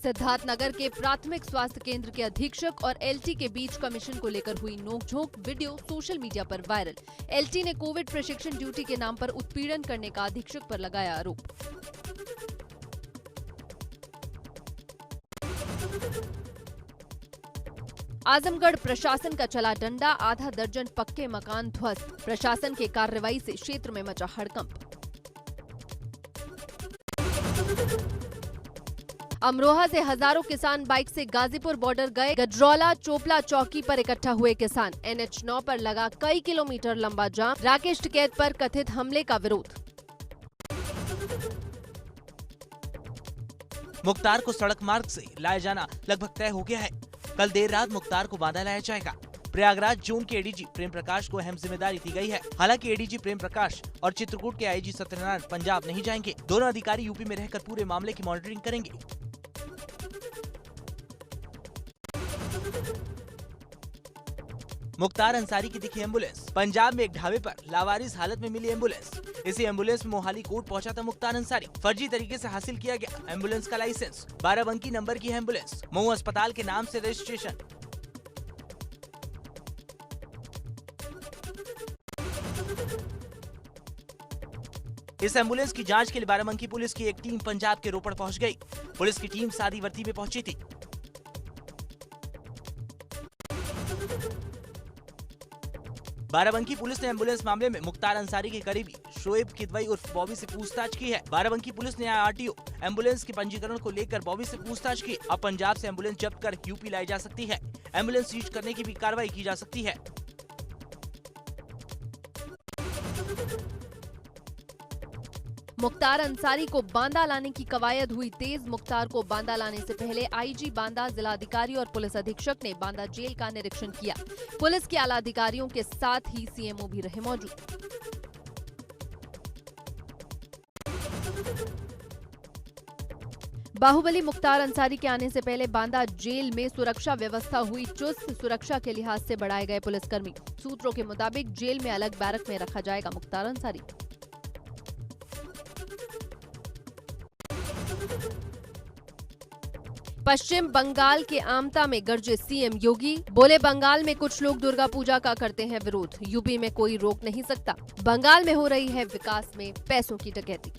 सिद्धार्थनगर के प्राथमिक स्वास्थ्य केंद्र के अधीक्षक और एलटी के बीच कमीशन को लेकर हुई नोकझोंक वीडियो सोशल मीडिया पर वायरल। एलटी ने कोविड प्रशिक्षण ड्यूटी के नाम पर उत्पीड़न करने का अधीक्षक पर लगाया आरोप। आजमगढ़ प्रशासन का चला डंडा, आधा दर्जन पक्के मकान ध्वस्त। प्रशासन के कार्रवाई से क्षेत्र में मचा हड़कंप। अमरोहा से हजारों किसान बाइक से गाजीपुर बॉर्डर गए। गजरौला चोपला चौकी पर इकट्ठा हुए किसान। NH9 पर लगा कई किलोमीटर लंबा जाम। राकेश टिकैत पर कथित हमले का विरोध। मुख्तार को सड़क मार्ग से लाया जाना लगभग तय हो गया है। कल देर रात मुख्तार को बांदा लाया जाएगा। प्रयागराज जोन के एडीजी प्रेम प्रकाश को अहम जिम्मेदारी दी गई है। हालांकि एडीजी प्रेम प्रकाश और चित्रकूट के आईजी सत्यनारायण पंजाब नहीं जाएंगे। दोनों अधिकारी यूपी में रहकर पूरे मामले की मॉनिटरिंग करेंगे। मुख्तार अंसारी की दिखी एम्बुलेंस। पंजाब में एक ढाबे पर लावारिस हालत में मिली एम्बुलेंस। इसी एम्बुलेंस में मोहाली कोर्ट पहुंचा था मुख्तार अंसारी। फर्जी तरीके से हासिल किया गया एम्बुलेंस का लाइसेंस। 12 अंकी नंबर की है एम्बुलेंस। मऊ अस्पताल के नाम से रजिस्ट्रेशन। इस एम्बुलेंस की जांच के लिए बाराबंकी पुलिस की एक टीम पंजाब के रोपड़ पहुंच गई। पुलिस की टीम सादी वर्दी में पहुंची थी। बाराबंकी पुलिस ने एम्बुलेंस मामले में मुख्तार अंसारी के करीबी शोएब किदवई उर्फ बॉबी से पूछताछ की है। बाराबंकी पुलिस ने आरटीओ एम्बुलेंस के पंजीकरण को लेकर बॉबी से पूछताछ की। अब पंजाब से एम्बुलेंस जब्त कर यूपी लाई जा सकती है। एम्बुलेंस सीज करने की भी कार्रवाई की जा सकती है। मुख्तार अंसारी को बांदा लाने की कवायद हुई तेज। मुख्तार को बांदा लाने से पहले आईजी बांदा, जिलाधिकारी और पुलिस अधीक्षक ने बांदा जेल का निरीक्षण किया। पुलिस के आला अधिकारियों के साथ ही सीएमओ भी रहे मौजूद। बाहुबली मुख्तार अंसारी के आने से पहले बांदा जेल में सुरक्षा व्यवस्था हुई चुस्त। सुरक्षा के लिहाज से बढ़ाए गए पुलिसकर्मी। सूत्रों के मुताबिक जेल में अलग बैरक में रखा जाएगा मुख्तार अंसारी। पश्चिम बंगाल के आमता में गरजे सीएम योगी। बोले बंगाल में कुछ लोग दुर्गा पूजा का करते हैं विरोध। यूपी में कोई रोक नहीं सकता। बंगाल में हो रही है विकास में पैसों की डकैती।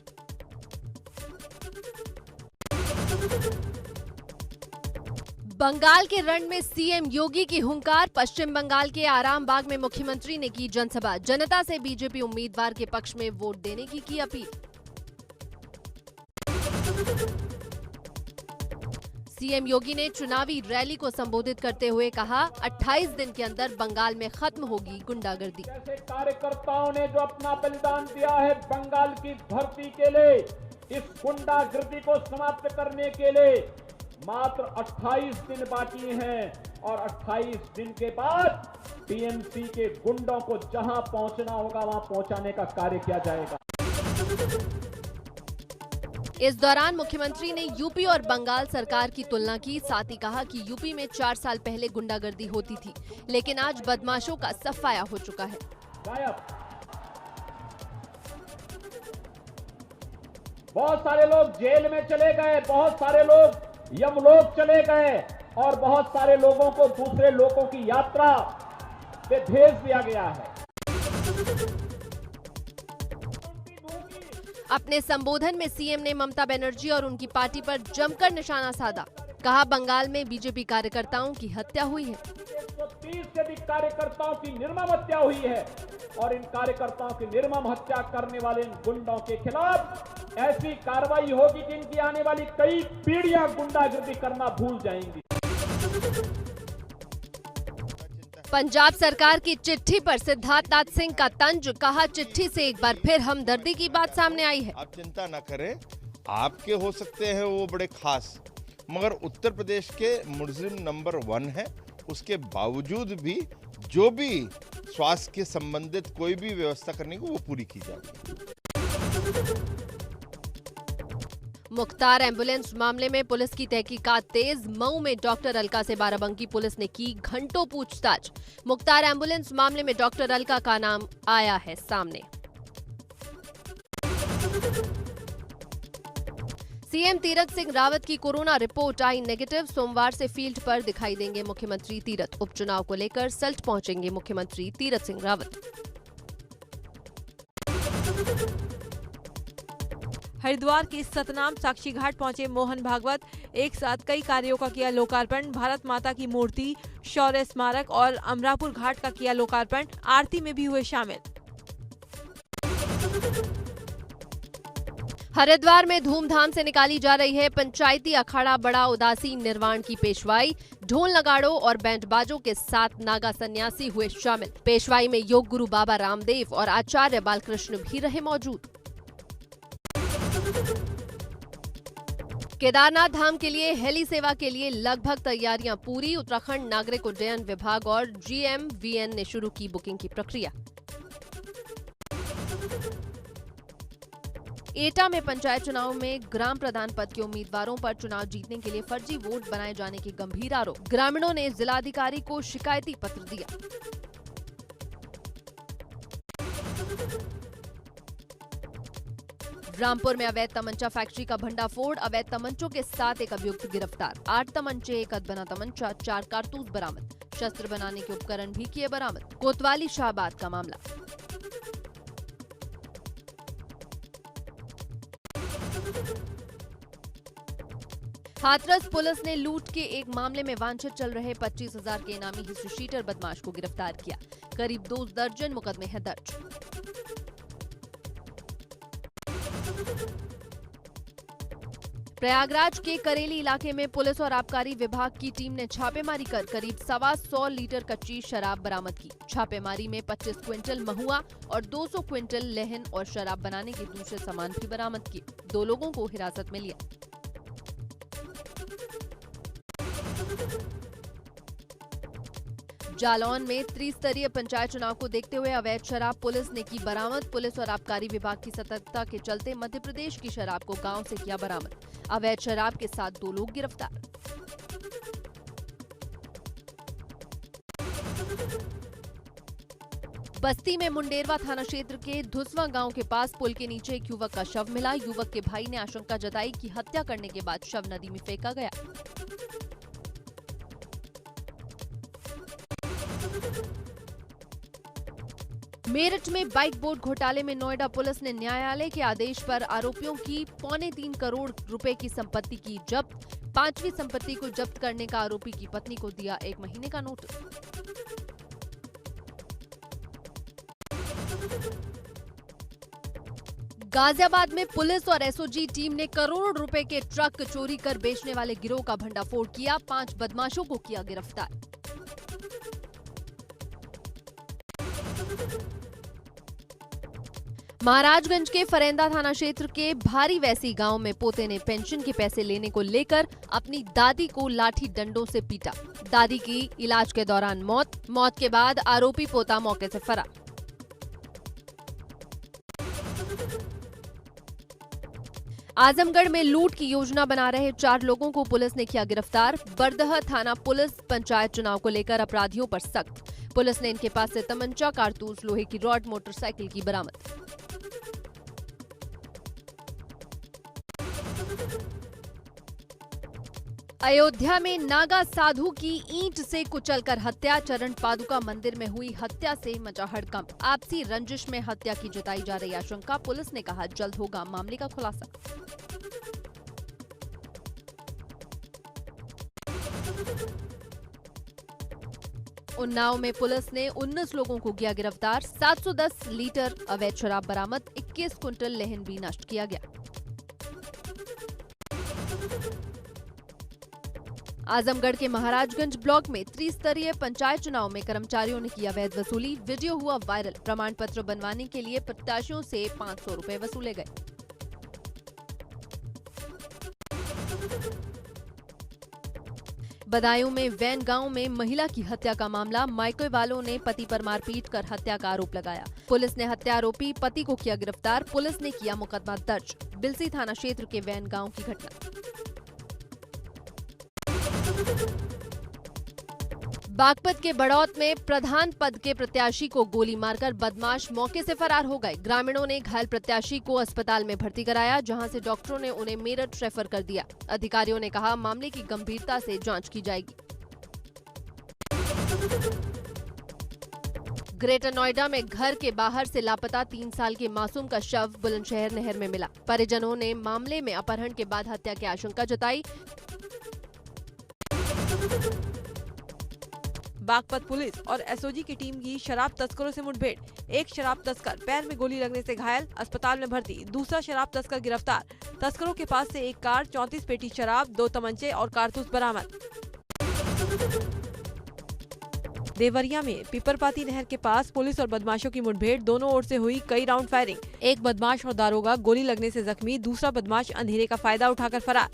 बंगाल के रण में सीएम योगी की हुंकार। पश्चिम बंगाल के आराम बाग में मुख्यमंत्री ने की जनसभा। जनता से बीजेपी उम्मीदवार के पक्ष में वोट देने की अपील। सीएम योगी ने चुनावी रैली को संबोधित करते हुए कहा, 28 दिन के अंदर बंगाल में खत्म होगी गुंडागर्दी। जैसे कार्यकर्ताओं ने जो अपना बलिदान दिया है बंगाल की धरती के लिए, इस गुंडागर्दी को समाप्त करने के लिए मात्र 28 दिन बाकी हैं और 28 दिन के बाद टीएमसी के गुंडों को जहां पहुंचना होगा वहां पहुंचाने का कार्य किया जाएगा। इस दौरान मुख्यमंत्री ने यूपी और बंगाल सरकार की तुलना की। साथ ही कहा कि यूपी में 4 साल पहले गुंडागर्दी होती थी, लेकिन आज बदमाशों का सफाया हो चुका है। बहुत सारे लोग जेल में चले गए, बहुत सारे लोग यमलोक चले गए और बहुत सारे लोगों को दूसरे लोगों की यात्रा पे भेज दिया गया है। अपने संबोधन में सीएम ने ममता बनर्जी और उनकी पार्टी पर जमकर निशाना साधा। कहा, बंगाल में बीजेपी कार्यकर्ताओं की हत्या हुई है। 130 से अधिक कार्यकर्ताओं की निर्मम हत्या हुई है और इन कार्यकर्ताओं की निर्मम हत्या करने वाले इन गुंडों के खिलाफ ऐसी कार्रवाई होगी कि इनकी आने वाली कई पीढ़ियां गुंडागर्दी करना भूल जाएंगी। पंजाब सरकार की चिट्ठी पर सिद्धार्थनाथ सिंह का तंज। कहा, चिट्ठी से एक बार फिर हमदर्दी की बात सामने आई है। आप चिंता न करें, आपके हो सकते हैं वो बड़े खास, मगर उत्तर प्रदेश के मुलजिम नंबर 1 है। उसके बावजूद भी जो भी स्वास्थ्य के संबंधित कोई भी व्यवस्था करने को वो पूरी की जाएगी। मुख्तार एम्बुलेंस मामले में पुलिस की तहकीकात तेज। मऊ में डॉक्टर अलका से बाराबंकी पुलिस ने की घंटों पूछताछ। मुख्तार एम्बुलेंस मामले में डॉक्टर अलका का नाम आया है सामने। सीएम तीरथ सिंह रावत की कोरोना रिपोर्ट आई नेगेटिव। सोमवार से फील्ड पर दिखाई देंगे मुख्यमंत्री तीरथ। उपचुनाव को लेकर सल्ट पहुंचेंगे मुख्यमंत्री तीरथ सिंह रावत। हरिद्वार के सतनाम साक्षी घाट पहुंचे मोहन भागवत। एक साथ कई कार्यों का किया लोकार्पण। भारत माता की मूर्ति, शौर्य स्मारक और अमरापुर घाट का किया लोकार्पण। आरती में भी हुए शामिल। हरिद्वार में धूमधाम से निकाली जा रही है पंचायती अखाड़ा बड़ा उदासी निर्वाण की पेशवाई। ढोल नगाड़ों और बैंड बाजों के साथ नागा सन्यासी हुए शामिल। पेशवाई में योग गुरु बाबा रामदेव और आचार्य बालकृष्ण भी रहे मौजूद। केदारनाथ धाम के लिए हेली सेवा के लिए लगभग तैयारियां पूरी। उत्तराखंड नागरिक उड्डयन विभाग और GMVN ने शुरू की बुकिंग की प्रक्रिया। एटा में पंचायत चुनाव में ग्राम प्रधान पद के उम्मीदवारों पर चुनाव जीतने के लिए फर्जी वोट बनाए जाने के गंभीर आरोप। ग्रामीणों ने जिलाधिकारी को शिकायती पत्र दिया। रामपुर में अवैध तमंचा फैक्ट्री का भंडाफोड़। अवैध तमंचों के साथ एक अभियुक्त गिरफ्तार। 8 तमंचे, एक अदबना तमंचा, 4 कारतूस बरामद। शस्त्र बनाने के उपकरण भी किए बरामद। कोतवाली शाहबाद का मामला। हाथरस पुलिस ने लूट के एक मामले में वांछित चल रहे 25,000 के इनामी हिस्ट्री शीटर बदमाश को गिरफ्तार किया। करीब 2 दर्जन मुकदमे हैं दर्ज। प्रयागराज के करेली इलाके में पुलिस और आबकारी विभाग की टीम ने छापेमारी कर करीब 125 लीटर कच्ची शराब बरामद की। छापेमारी में 25 क्विंटल महुआ और 200 क्विंटल लहन और शराब बनाने के दूसरे सामान भी बरामद किए। 2 लोगों को हिरासत में लिया। जालौन में त्रिस्तरीय पंचायत चुनाव को देखते हुए अवैध शराब पुलिस ने की बरामद। पुलिस और आबकारी विभाग की सतर्कता के चलते मध्य प्रदेश की शराब को गांव से किया बरामद। अवैध शराब के साथ 2 लोग गिरफ्तार। बस्ती में मुंडेरवा थाना क्षेत्र के धुसवा गांव के पास पुल के नीचे एक युवक का शव मिला। युवक के भाई ने आशंका जताई कि हत्या करने के बाद शव नदी में फेंका गया। मेरठ में बाइक बोर्ड घोटाले में नोएडा पुलिस ने न्यायालय के आदेश पर आरोपियों की 3.25 करोड़ रुपए की संपत्ति की जब्त। 5वीं संपत्ति को जब्त करने का आरोपी की पत्नी को दिया 1 महीने का नोटिस। गाजियाबाद में पुलिस और एसओजी टीम ने करोड़ों रुपए के ट्रक चोरी कर बेचने वाले गिरोह का भंडाफोड़ किया। 5 बदमाशों को किया गिरफ्तार। महाराजगंज के फरेंदा थाना क्षेत्र के भारी वैसी गांव में पोते ने पेंशन के पैसे लेने को लेकर अपनी दादी को लाठी डंडों से पीटा। दादी की इलाज के दौरान मौत के बाद आरोपी पोता मौके से फरार। आजमगढ़ में लूट की योजना बना रहे 4 लोगों को पुलिस ने किया गिरफ्तार। बरदह थाना पुलिस पंचायत चुनाव को लेकर अपराधियों पर सख्त। पुलिस ने इनके पास से तमंचा, कारतूस, लोहे की रॉड, मोटरसाइकिल की बरामद। अयोध्या में नागा साधु की ईंट से कुचलकर हत्या। चरण पादुका मंदिर में हुई हत्या से मचा हड़कंप। आपसी रंजिश में हत्या की जताई जा रही आशंका। पुलिस ने कहा जल्द होगा मामले का खुलासा। उन्नाव में पुलिस ने 19 लोगों को किया गिरफ्तार। 710 लीटर अवैध शराब बरामद। 21 क्विंटल लहन भी नष्ट किया गया। आजमगढ़ के महाराजगंज ब्लॉक में त्रिस्तरीय पंचायत चुनाव में कर्मचारियों ने किया अवैध वसूली। वीडियो हुआ वायरल। प्रमाण पत्र बनवाने के लिए प्रत्याशियों से 500 रुपए वसूले गए। बदायूं में वैन गांव में महिला की हत्या का मामला। मायके वालों ने पति पर मारपीट कर हत्या का आरोप लगाया। पुलिस ने हत्या आरोपी पति को किया गिरफ्तार। पुलिस ने किया मुकदमा दर्ज। बिलसी थाना क्षेत्र के वैन गांव की घटना। बागपत के बड़ौत में प्रधान पद के प्रत्याशी को गोली मारकर बदमाश मौके से फरार हो गए। ग्रामीणों ने घायल प्रत्याशी को अस्पताल में भर्ती कराया, जहां से डॉक्टरों ने उन्हें मेरठ रेफर कर दिया। अधिकारियों ने कहा, मामले की गंभीरता से जांच की जाएगी। ग्रेटर नोएडा में घर के बाहर से लापता 3 साल के मासूम का शव बुलंदशहर नहर में मिला। परिजनों ने मामले में अपहरण के बाद हत्या की आशंका जताई। बागपत पुलिस और एसओजी की टीम की शराब तस्करों से मुठभेड़। एक शराब तस्कर पैर में गोली लगने से घायल, अस्पताल में भर्ती। दूसरा शराब तस्कर गिरफ्तार। तस्करों के पास से एक कार, 34 पेटी शराब, 2 तमंचे और कारतूस बरामद। देवरिया में पीपरपाती नहर के पास पुलिस और बदमाशों की मुठभेड़। दोनों ओर से हुई कई राउंड फायरिंग। एक बदमाश और दारोगा गोली लगने से जख्मी, दूसरा बदमाश अंधेरे का फायदा उठाकर फरार।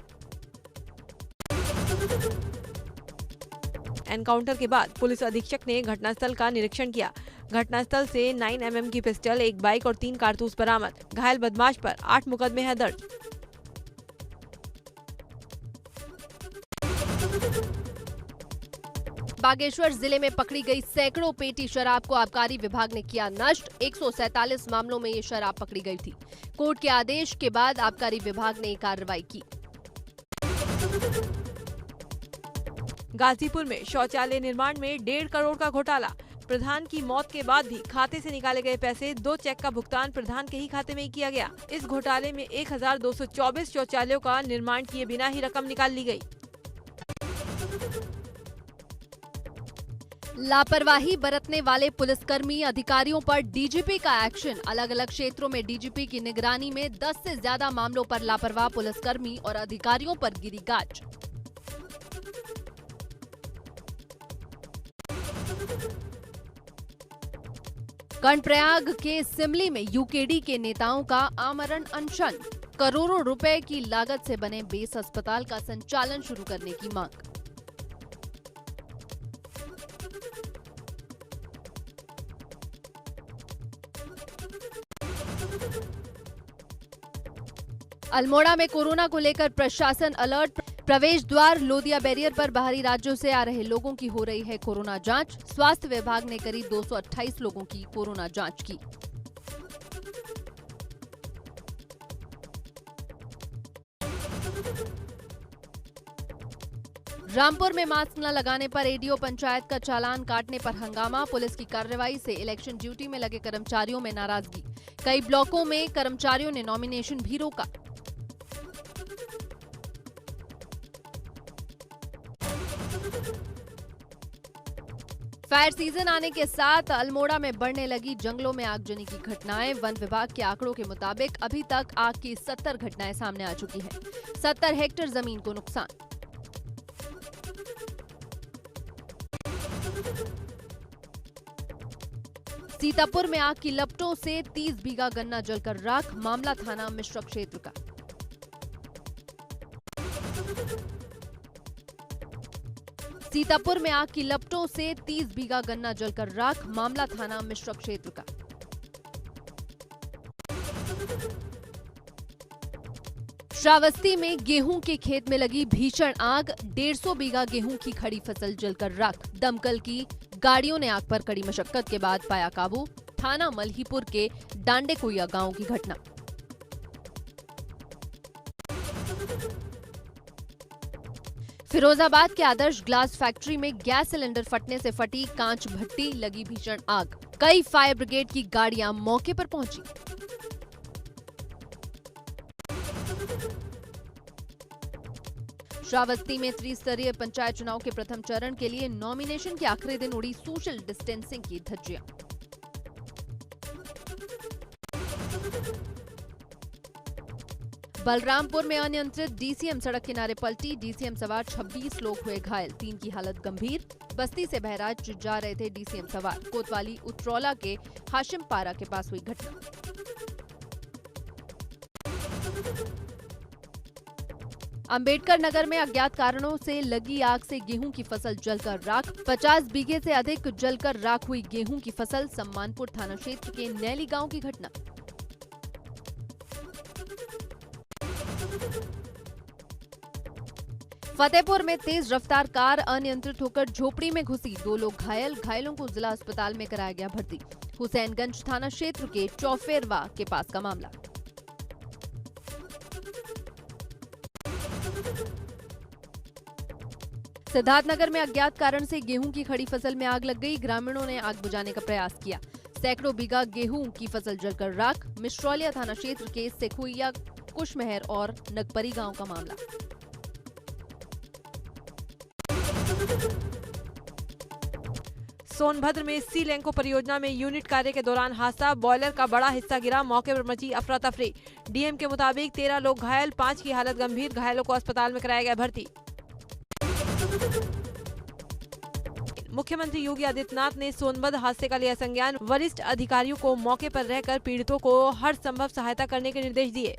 एनकाउंटर के बाद पुलिस अधीक्षक ने घटनास्थल का निरीक्षण किया। घटनास्थल से 9 mm की पिस्टल, एक बाइक और 3 कारतूस बरामद। घायल बदमाश पर 8 मुकदमे हैं दर्ज। बागेश्वर जिले में पकड़ी गई सैकड़ों पेटी शराब को आबकारी विभाग ने किया नष्ट। 147 मामलों में ये शराब पकड़ी गई थी। कोर्ट के आदेश के बाद आबकारी विभाग ने कार्रवाई की। गाजीपुर में शौचालय निर्माण में 1.5 करोड़ का घोटाला। प्रधान की मौत के बाद भी खाते से निकाले गए पैसे, 2 चेक का भुगतान प्रधान के ही खाते में ही किया गया। इस घोटाले में 1224 शौचालयों का निर्माण किए बिना ही रकम निकाल ली गई। लापरवाही बरतने वाले पुलिसकर्मी अधिकारियों पर डीजीपी का एक्शन। अलग अलग क्षेत्रों में डीजीपी की निगरानी में 10 से ज्यादा मामलों पर लापरवाह पुलिसकर्मी और अधिकारियों पर गिरी गाज। कर्णप्रयाग के सिमली में यूकेडी के नेताओं का आमरण अनशन। करोड़ों रुपए की लागत से बने बेस अस्पताल का संचालन शुरू करने की मांग। अल्मोड़ा में कोरोना को लेकर प्रशासन अलर्ट। प्रवेश द्वार लोदिया बैरियर पर बाहरी राज्यों से आ रहे लोगों की हो रही है कोरोना जांच। स्वास्थ्य विभाग ने करीब 228 लोगों की कोरोना जांच की। रामपुर में मास्क न लगाने पर एडीओ पंचायत का चालान काटने पर हंगामा। पुलिस की कार्रवाई से इलेक्शन ड्यूटी में लगे कर्मचारियों में नाराजगी। कई ब्लॉकों में कर्मचारियों ने नॉमिनेशन भी रोका। फायर सीजन आने के साथ अल्मोड़ा में बढ़ने लगी जंगलों में आगजनी की घटनाएं। वन विभाग के आंकड़ों के मुताबिक अभी तक आग की 70 घटनाएं सामने आ चुकी हैं। 70 हेक्टेयर जमीन को नुकसान। सीतापुर में आग की लपटों से 30 बीघा गन्ना जलकर राख। मामला थाना मिश्र क्षेत्र का। सीतापुर में आग की लपटों से 30 बीघा गन्ना जलकर राख। मामला थाना मिश्र क्षेत्र का। श्रावस्ती में गेहूं के खेत में लगी भीषण आग। 150 बीघा गेहूं की खड़ी फसल जलकर राख। दमकल की गाड़ियों ने आग पर कड़ी मशक्कत के बाद पाया काबू। थाना मल्हीपुर के डांडेकुइया गांव की घटना। फिरोजाबाद के आदर्श ग्लास फैक्ट्री में गैस सिलेंडर फटने से फटी कांच भट्टी, लगी भीषण आग। कई फायर ब्रिगेड की गाड़ियां मौके पर पहुंची। श्रावस्ती में त्रिस्तरीय पंचायत चुनाव के प्रथम चरण के लिए नॉमिनेशन के आखिरी दिन उड़ी सोशल डिस्टेंसिंग की धज्जियां। बलरामपुर में अनियंत्रित डीसीएम सड़क किनारे पलटी। डीसीएम सवार 26 लोग हुए घायल, 3 की हालत गंभीर। बस्ती से बहराइच जा रहे थे डीसीएम सवार। कोतवाली उतरौला के हाशिमपारा के पास हुई घटना। अंबेडकर नगर में अज्ञात कारणों से लगी आग से गेहूं की फसल जलकर राख। 50 बीघे से अधिक जलकर राख हुई गेहूं की फसल। सम्मानपुर थाना क्षेत्र के नैली गांव की घटना। फतेहपुर में तेज रफ्तार कार अनियंत्रित होकर झोपड़ी में घुसी, 2 लोग घायल, घायलों को जिला अस्पताल में कराया गया भर्ती। हुसैनगंज थाना क्षेत्र के चौफेरवा के पास का मामला। सिद्धार्थनगर में अज्ञात कारण से गेहूं की खड़ी फसल में आग लग गई, ग्रामीणों ने आग बुझाने का प्रयास किया। सैकड़ों बीघा गेहूं की फसल जलकर राख। मिश्रौलिया थाना क्षेत्र के सेखुइया, कुशमहर और नगपरी गांव का मामला। सोनभद्र में सी लैंको परियोजना में यूनिट कार्य के दौरान हादसा, बॉयलर का बड़ा हिस्सा गिरा, मौके पर मची अफरा तफरी। डीएम के मुताबिक 13 लोग घायल, 5 की हालत गंभीर, घायलों को अस्पताल में कराया गया भर्ती। मुख्यमंत्री योगी आदित्यनाथ ने सोनभद्र हादसे का लिया संज्ञान, वरिष्ठ अधिकारियों को मौके पर रहकर पीड़ितों को हर संभव सहायता करने के निर्देश दिए।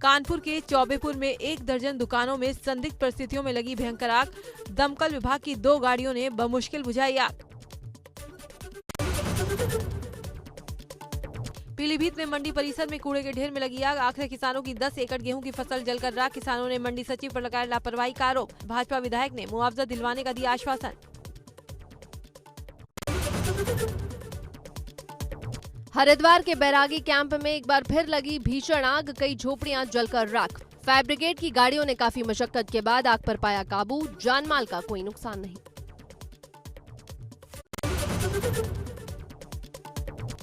कानपुर के चौबेपुर में 1 दर्जन दुकानों में संदिग्ध परिस्थितियों में लगी भयंकर आग, दमकल विभाग की 2 गाड़ियों ने बमुश्किल बुझाई आग। पीलीभीत में मंडी परिसर में कूड़े के ढेर में लगी आग, आखिर किसानों की 10 एकड़ गेहूं की फसल जलकर राख, किसानों ने मंडी सचिव पर लगाया लापरवाही का आरोप, भाजपा विधायक ने मुआवजा दिलवाने का दिया आश्वासन। हरिद्वार के बैरागी कैंप में एक बार फिर लगी भीषण आग, कई झोपड़ियां जलकर राख। फायर ब्रिगेड की गाड़ियों ने काफी मशक्कत के बाद आग पर पाया काबू, जानमाल का कोई नुकसान नहीं।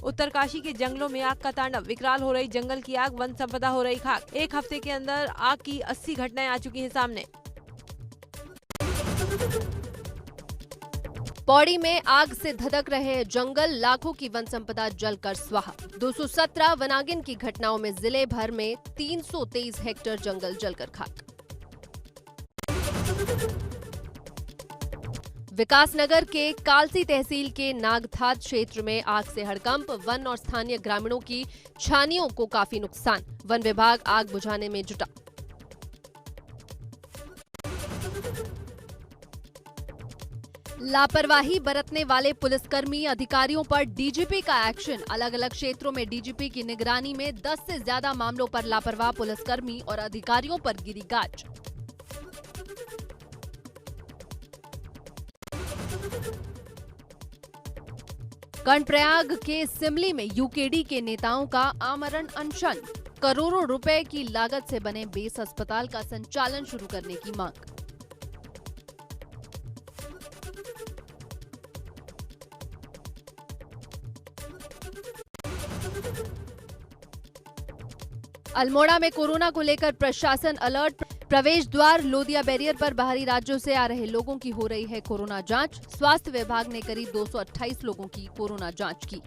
उत्तरकाशी के जंगलों में आग का तांडव, विकराल हो रही जंगल की आग, वन संपदा हो रही खाक। 1 हफ्ते के अंदर आग की 80 घटनाएं आ चुकी हैं सामने। पौड़ी में आग से धधक रहे जंगल, लाखों की वन संपदा जलकर स्वाहा। 217 वनागिन की घटनाओं में जिले भर में 323 हेक्टेयर जंगल जलकर खाक। विकासनगर के कालसी तहसील के नागथाद क्षेत्र में आग से हड़कंप, वन और स्थानीय ग्रामीणों की छानियों को काफी नुकसान, वन विभाग आग बुझाने में जुटा। लापरवाही बरतने वाले पुलिसकर्मी अधिकारियों पर डीजीपी का एक्शन, अलग अलग क्षेत्रों में डीजीपी की निगरानी में 10 से ज्यादा मामलों पर लापरवाह पुलिसकर्मी और अधिकारियों पर गिरी गाज। कर्णप्रयाग के सिमली में यूकेडी के नेताओं का आमरण अनशन, करोड़ों रुपए की लागत से बने बेस अस्पताल का संचालन शुरू करने की मांग। अल्मोड़ा में कोरोना को लेकर प्रशासन अलर्ट, प्रवेश द्वार लोदिया बैरियर पर बाहरी राज्यों से आ रहे लोगों की हो रही है कोरोना जांच। स्वास्थ्य विभाग ने करीब 228 लोगों की कोरोना जांच की।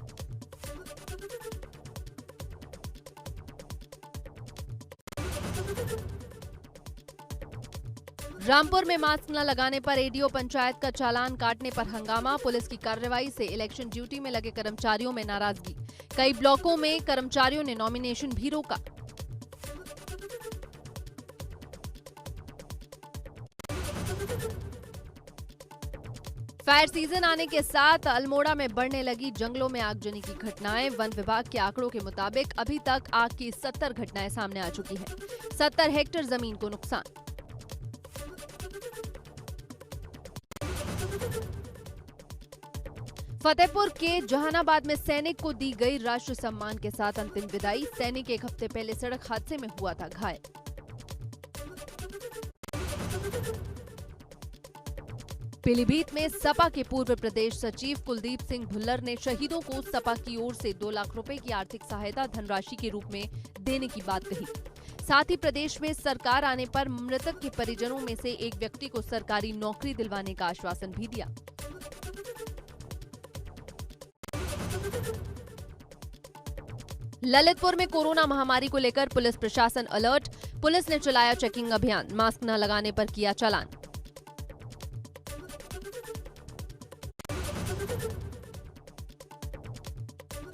रामपुर में मास्क न लगाने पर एडीओ पंचायत का चालान काटने पर हंगामा, पुलिस की कार्रवाई से इलेक्शन ड्यूटी में लगे कर्मचारियों में नाराजगी। कई ब्लॉकों में कर्मचारियों ने नॉमिनेशन भी रोका। फायर सीजन आने के साथ अल्मोड़ा में बढ़ने लगी जंगलों में आगजनी की घटनाएं। वन विभाग के आंकड़ों के मुताबिक अभी तक आग की 70 घटनाएं सामने आ चुकी हैं। 70 हेक्टेयर जमीन को नुकसान। फतेहपुर के जहानाबाद में सैनिक को दी गई राष्ट्र सम्मान के साथ अंतिम विदाई। सैनिक 1 हफ्ते पहले सड़क हादसे में हुआ था घायल। पीलीभीत में सपा के पूर्व प्रदेश सचिव कुलदीप सिंह भुल्लर ने शहीदों को सपा की ओर से 2 लाख रुपए की आर्थिक सहायता धनराशि के रूप में देने की बात कही। साथ ही प्रदेश में सरकार आने पर मृतक के परिजनों में से एक व्यक्ति को सरकारी नौकरी दिलवाने का आश्वासन भी दिया। ललितपुर में कोरोना महामारी को लेकर पुलिस प्रशासन अलर्ट, पुलिस ने चलाया चेकिंग अभियान, मास्क न लगाने पर किया चालान।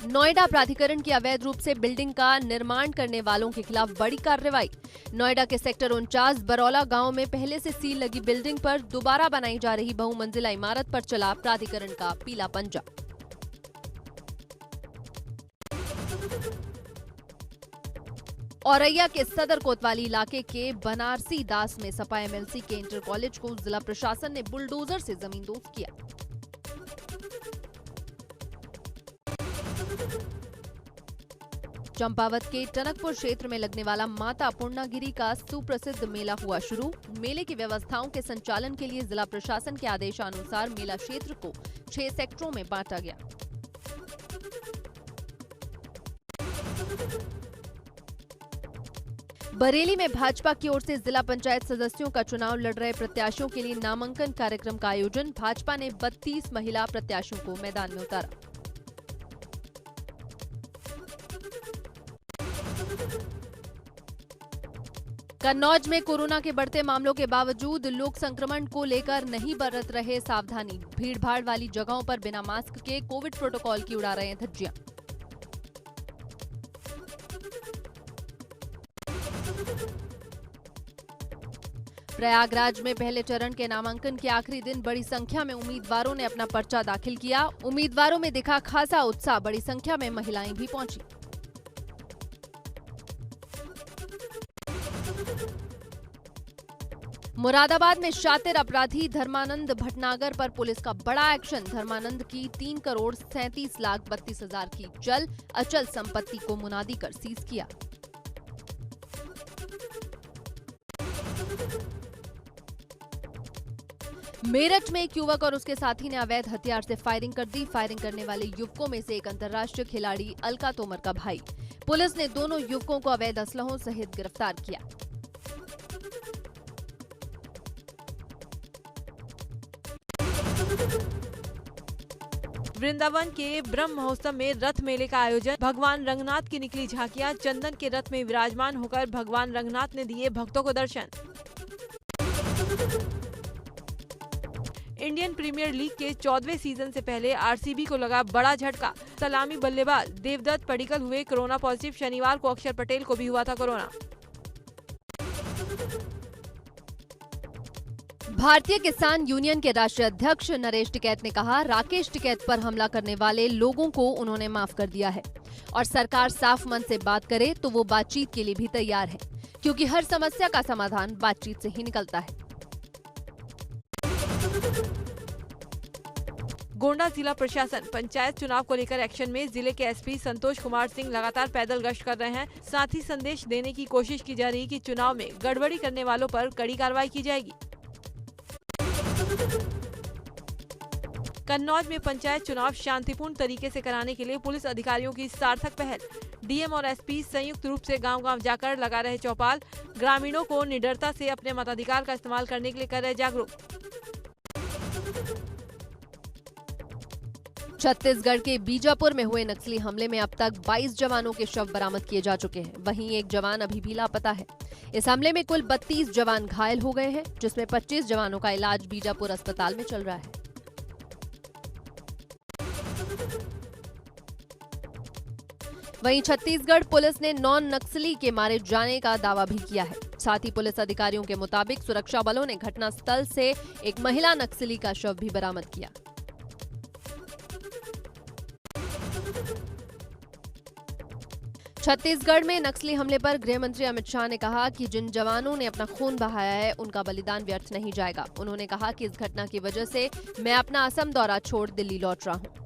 नोएडा प्राधिकरण की अवैध रूप से बिल्डिंग का निर्माण करने वालों के खिलाफ बड़ी कार्रवाई। नोएडा के सेक्टर 49 बरौला गांव में पहले से सील लगी बिल्डिंग पर दोबारा बनाई जा रही बहुमंजिला इमारत पर चला प्राधिकरण का पीला पंजा। औरैया के सदर कोतवाली इलाके के बनारसी दास में सपा एमएलसी के इंटर कॉलेज को जिला प्रशासन ने बुलडोजर से जमींदोज किया। चंपावत के टनकपुर क्षेत्र में लगने वाला माता पूर्णागिरी का सुप्रसिद्ध मेला हुआ शुरू। मेले की व्यवस्थाओं के संचालन के लिए जिला प्रशासन के आदेशानुसार मेला क्षेत्र को 6 सेक्टरों में बांटा गया। बरेली में भाजपा की ओर से जिला पंचायत सदस्यों का चुनाव लड़ रहे प्रत्याशियों के लिए नामांकन कार्यक्रम का आयोजन। भाजपा ने 32 महिला प्रत्याशियों को मैदान में उतारा। कन्नौज में कोरोना के बढ़ते मामलों के बावजूद लोग संक्रमण को लेकर नहीं बरत रहे सावधानी। भीड़भाड़ वाली जगहों पर बिना मास्क के कोविड प्रोटोकॉल की उड़ा रहे हैं धज्जियां। प्रयागराज में पहले चरण के नामांकन के आखिरी दिन बड़ी संख्या में उम्मीदवारों ने अपना पर्चा दाखिल किया। उम्मीदवारों में दिखा खासा उत्साह, बड़ी संख्या में महिलाएं भी पहुंची। मुरादाबाद में शातिर अपराधी धर्मानंद भटनागर पर पुलिस का बड़ा एक्शन। धर्मानंद की 3,37,32,000 की चल अचल संपत्ति को मुनादी कर सीज किया। मेरठ में एक युवक और उसके साथी ने अवैध हथियार से फायरिंग कर दी। फायरिंग करने वाले युवकों में से एक अंतर्राष्ट्रीय खिलाड़ी अलका तोमर का भाई। पुलिस ने दोनों युवकों को अवैध असलहों सहित गिरफ्तार किया। वृंदावन के ब्रह्म महोत्सव में रथ मेले का आयोजन। भगवान रंगनाथ की निकली झांकियां। चंदन के रथ में विराजमान होकर भगवान रंगनाथ ने दिए भक्तों को दर्शन। इंडियन प्रीमियर लीग के 14वें सीजन से पहले आरसीबी को लगा बड़ा झटका। सलामी बल्लेबाज देवदत्त पडिक्कल हुए कोरोना पॉजिटिव। शनिवार को अक्षर पटेल को भी हुआ था कोरोना। भारतीय किसान यूनियन के राष्ट्रीय अध्यक्ष नरेश टिकैत ने कहा, राकेश टिकैत पर हमला करने वाले लोगों को उन्होंने माफ कर दिया है और सरकार साफ मन से बात करे तो वो बातचीत के लिए भी तैयार है, क्योंकि हर समस्या का समाधान बातचीत से ही निकलता है। गोंडा जिला प्रशासन पंचायत चुनाव को लेकर एक्शन में। जिले के एसपी संतोष कुमार सिंह लगातार पैदल गश्त कर रहे हैं। साथ ही संदेश देने की कोशिश की जा रही है कि चुनाव में गड़बड़ी करने वालों पर कड़ी कार्रवाई की जाएगी। कन्नौज में पंचायत चुनाव शांतिपूर्ण तरीके से कराने के लिए पुलिस अधिकारियों की सार्थक पहल। डीएम और एसपी संयुक्त रूप से गांव-गांव जाकर लगा रहे चौपाल। ग्रामीणों को निडरता से अपने मताधिकार का इस्तेमाल करने के लिए कर रहे जागरूक। छत्तीसगढ़ के बीजापुर में हुए नक्सली हमले में अब तक 22 जवानों के शव बरामद किए जा चुके हैं। वहीं एक जवान अभी भी लापता है। इस हमले में कुल 32 जवान घायल हो गए हैं, जिसमें 25 जवानों का इलाज बीजापुर अस्पताल में चल रहा है। वहीं छत्तीसगढ़ पुलिस ने 9 नक्सली के मारे जाने का दावा भी किया है। साथ ही पुलिस अधिकारियों के मुताबिक सुरक्षा बलों ने घटनास्थल से एक महिला नक्सली का शव भी बरामद किया। छत्तीसगढ़ में नक्सली हमले पर गृह मंत्री अमित शाह ने कहा कि जिन जवानों ने अपना खून बहाया है उनका बलिदान व्यर्थ नहीं जाएगा। उन्होंने कहा कि इस घटना की वजह से मैं अपना असम दौरा छोड़ दिल्ली लौट रहा हूं।